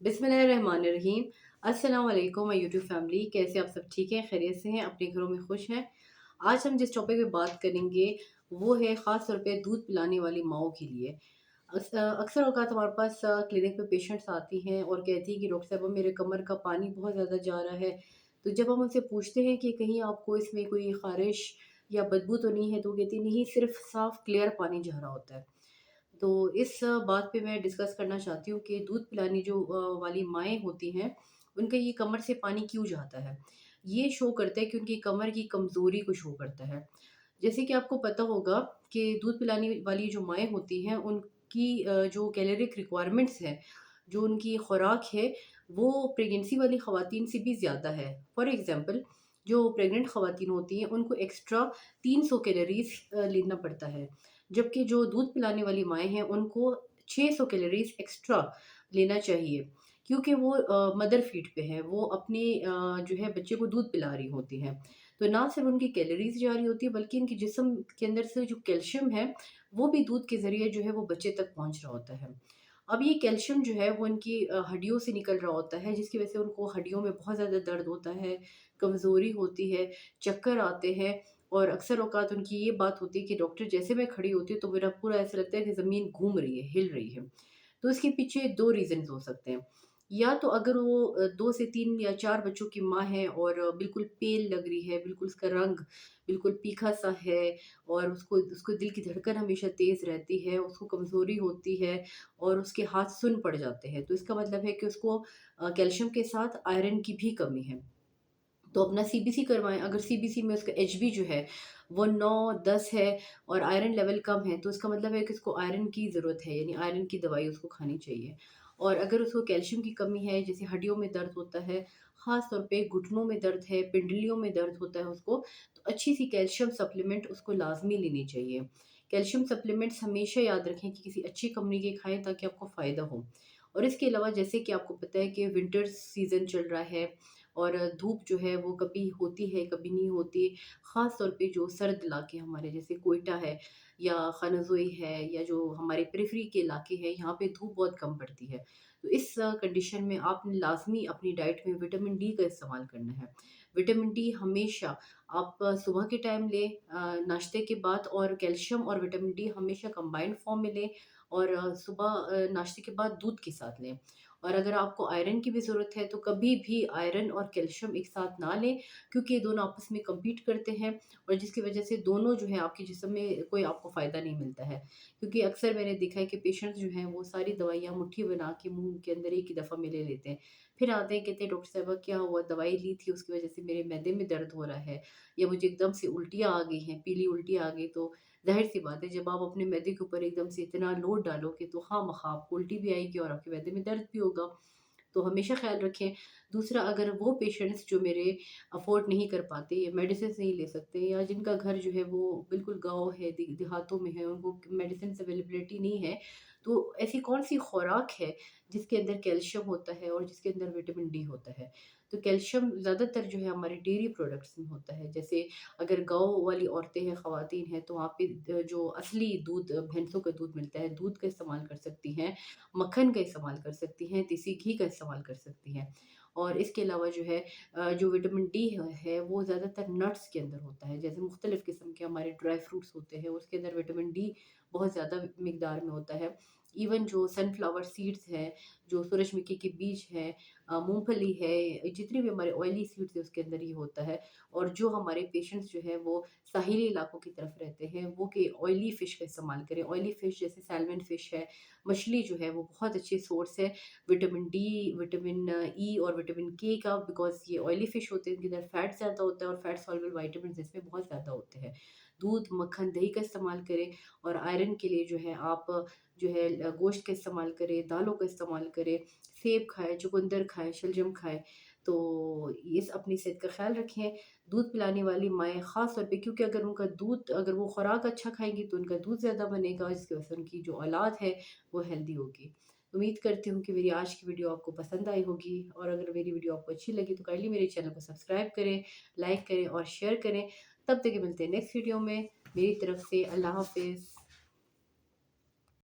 बिस्मिल्लाहिर्रहमानिर्रहीम। अस्सलाम वालेकुम माय यूट्यूब फैमिली, कैसे आप सब ठीक हैं, खैरियत से हैं, अपने घरों में खुश हैं। आज हम जिस टॉपिक पे बात करेंगे वो है ख़ास तौर पे दूध पिलाने वाली माओं के लिए। अक्सर औक़ात हमारे पास क्लिनिक पे पेशेंट्स आती हैं और कहती हैं कि डॉक्टर साहब मेरे कमर का पानी बहुत ज़्यादा जा रहा है। तो जब हम उनसे पूछते हैं कि कहीं आपको इसमें कोई ख़ारिश या बदबू तो नहीं है, तो वो कहती है नहीं, सिर्फ़ साफ़ क्लियर पानी जा रहा होता है। तो इस बात पे मैं डिस्कस करना चाहती हूँ कि दूध पिलाने जो वाली माएँ होती हैं, उनका ये कमर से पानी क्यों जाता है? ये शो करता है कि उनकी कमर की कमज़ोरी को शो करता है। जैसे कि आपको पता होगा कि दूध पिलाने वाली जो माएँ होती हैं, उनकी जो कैलोरिक रिक्वायरमेंट्स हैं, जो उनकी खुराक है, वो प्रेगनेंसी वाली ख़वातीन से भी ज़्यादा है। फॉर एग्ज़ाम्पल, जो प्रेग्नेंट ख़वातीन होती हैं, उनको एक्स्ट्रा 300 कैलोरीज़ लेना पड़ता है। जबकि जो दूध पिलाने वाली माएँ हैं, उनको 600 कैलोरीज़ एक्स्ट्रा लेना चाहिए, क्योंकि वो मदर फीड पे हैं, वो अपने जो है बच्चे को दूध पिला रही होती हैं। तो ना सिर्फ़ उनकी कैलोरीज़ जा रही होती है, बल्कि उनके जिस्म के अंदर से जो कैल्शियम है, वो भी दूध के ज़रिए जो है वो बच्चे तक पहुँच रहा होता है। अब ये कैल्शियम जो है वो उनकी हड्डियों से निकल रहा होता है, जिसकी वज़ह से उनको हड्डियों में बहुत ज़्यादा दर्द होता है, कमज़ोरी होती है, चक्कर आते हैं और अक्सर औक़ात उनकी ये बात होती है कि डॉक्टर, जैसे मैं खड़ी होती हूँ तो मेरा पूरा ऐसा लगता है कि ज़मीन घूम रही है, हिल रही है। तो इसके पीछे 2 रीज़न्स हो सकते हैं। या तो अगर वो 2 से 3 या 4 बच्चों की माँ है और बिल्कुल पेल लग रही है, बिल्कुल उसका रंग बिल्कुल तीखा-सा है और उसको उसको दिल की धड़कन हमेशा तेज़ रहती है, उसको कमज़ोरी होती है और उसके हाथ सुन्न पड़ जाते हैं। तो इसका मतलब है कि उसको कैल्शियम के साथ आयरन की भी कमी है। तो अपना सीबीसी करवाएँ। अगर सीबीसी में उसका एचबी जो है वो 9-10 है और आयरन लेवल कम है, तो इसका मतलब है कि उसको आयरन की ज़रूरत है, यानी आयरन की दवाई उसको खानी चाहिए। और अगर उसको कैल्शियम की कमी है, जैसे हड्डियों में दर्द होता है, ख़ास तौर पे घुटनों में दर्द है, पिंडलियों में दर्द होता है उसको, तो अच्छी-सी कैल्शियम सप्लीमेंट उसको लाज़मी लेनी चाहिए। कैल्शियम सप्लीमेंट्स हमेशा याद रखें कि किसी अच्छी कंपनी के खाएँ, ताकि आपको फ़ायदा हो। और इसके अलावा, जैसे कि आपको पता है कि विंटर सीज़न चल रहा है और धूप जो है वो कभी होती है, कभी नहीं होती। ख़ास तौर पे जो सर्द इलाके हमारे, जैसे क्वेटा है या खनज़ोई है या जो हमारे पेरिफेरी के इलाके हैं, यहाँ पे धूप बहुत कम पड़ती है। तो इस कंडीशन में आपने लाज़मी अपनी डाइट में विटामिन डी का इस्तेमाल करना है। विटामिन डी हमेशा आप सुबह के टाइम लें, नाश्ते के बाद, और कैल्शियम और विटामिन डी हमेशा कंबाइंड फ़ॉर्म में लें और सुबह नाश्ते के बाद दूध के साथ लें। और अगर आपको आयरन की भी ज़रूरत है, तो कभी भी आयरन और कैल्शियम एक साथ ना लें, क्योंकि ये दोनों आपस में कम्पीट करते हैं और जिसकी वजह से दोनों जो है आपके जिस्म में कोई आपको फ़ायदा नहीं मिलता है। क्योंकि अक्सर मैंने देखा है कि पेशेंट्स जो हैं वो सारी दवाइयाँ मुट्ठी बना के मुँह के अंदर एक ही दफ़ा में ले लेते हैं। फिर आते हैं, कहते हैं डॉक्टर साहबा क्या हुआ, दवाई ली थी उसकी वजह से मेरे मैदे में दर्द हो रहा है या मुझे एकदम से उल्टियाँ आ गई हैं, पीली उल्टी आ गई। तो ज़ाहिर-सी बात है, जब आप अपने मैदे के ऊपर एकदम से इतना लोड डालोगे, तो ख़ामख़ा आपको उल्टी भी आएगी और आपके मैदे में दर्द भी होगा। तो हमेशा ख़्याल रखें। दूसरा, अगर वो पेशेंट्स जो मेरे अफ़ोर्ड नहीं कर पाते या मेडिसिन्स नहीं ले सकते, या जिनका घर जो है वो बिल्कुल गाँव है, देहातों में है, उनको मेडिसिन्स अवेलेबिलिटी नहीं है, तो ऐसी कौन-सी खुराक है जिसके अंदर कैल्शियम होता है और जिसके अंदर विटामिन डी होता है? तो कैल्शियम ज़्यादातर जो है हमारे डेयरी प्रोडक्ट्स में होता है। जैसे अगर गाँव वाली औरतें हैं, ख़वातीन हैं, तो वहाँ पे जो असली दूध, भैंसों का दूध मिलता है, दूध का इस्तेमाल कर सकती हैं, मक्खन का इस्तेमाल कर सकती हैं, देसी घी का इस्तेमाल कर सकती हैं। और इसके अलावा जो है जो विटामिन डी है वो ज़्यादातर नट्स के अंदर होता है। जैसे मुख्तलिफ़ किस्म के हमारे ड्राई फ्रूट्स होते हैं, उसके अंदर विटामिन डी बहुत ज़्यादा मिकदार में होता है। इवन जो सनफ्लावर सीड्स हैं, जो सूरजमुखी के बीज हैं, मूँगफली है, जितनी भी हमारे ऑयली सीड्स हैं, उसके अंदर ये होता है। और जो हमारे पेशेंट्स जो हैं वो साहिली इलाकों की तरफ रहते हैं, वो कि ऑयली फ़िश का इस्तेमाल करें। ऑयली फ़िश जैसे सैल्मन फ़िश है, मछली जो है वो बहुत अच्छी सोर्स है विटामिन डी, विटामिन ई और विटामिन के का, बिकॉज़ ये ऑयली फ़िश होते हैं, इनके अंदर फैट ज़्यादा होता है और फैट सॉल्युबल विटामिन्स इसमें बहुत ज़्यादा होते हैं। दूध, मक्खन, दही का इस्तेमाल करें और आयरन के लिए जो है आप जो है गोश्त का इस्तेमाल करें, दालों का इस्तेमाल करें, सेब खाएँ, चुकंदर खाएँ, शलजम खाएँ। तो इस अपनी सेहत का ख़्याल रखें। दूध पिलाने वाली माएँ ख़ास तौर पे, क्योंकि अगर उनका दूध, अगर वो खुराक अच्छा खाएँगी तो उनका दूध ज़्यादा बनेगा, जिसकी वजह से उनकी जो औलाद है वो हेल्दी होगी। उम्मीद करती हूँ कि मेरी आज की वीडियो आपको पसंद आई होगी, और अगर मेरी वीडियो आपको अच्छी लगी तो काइंडली मेरे चैनल को सब्सक्राइब करें, लाइक करें और शेयर करें। तब तक के मिलते हैं नेक्स्ट वीडियो में। मेरी तरफ से अल्लाह हाफ़िज़।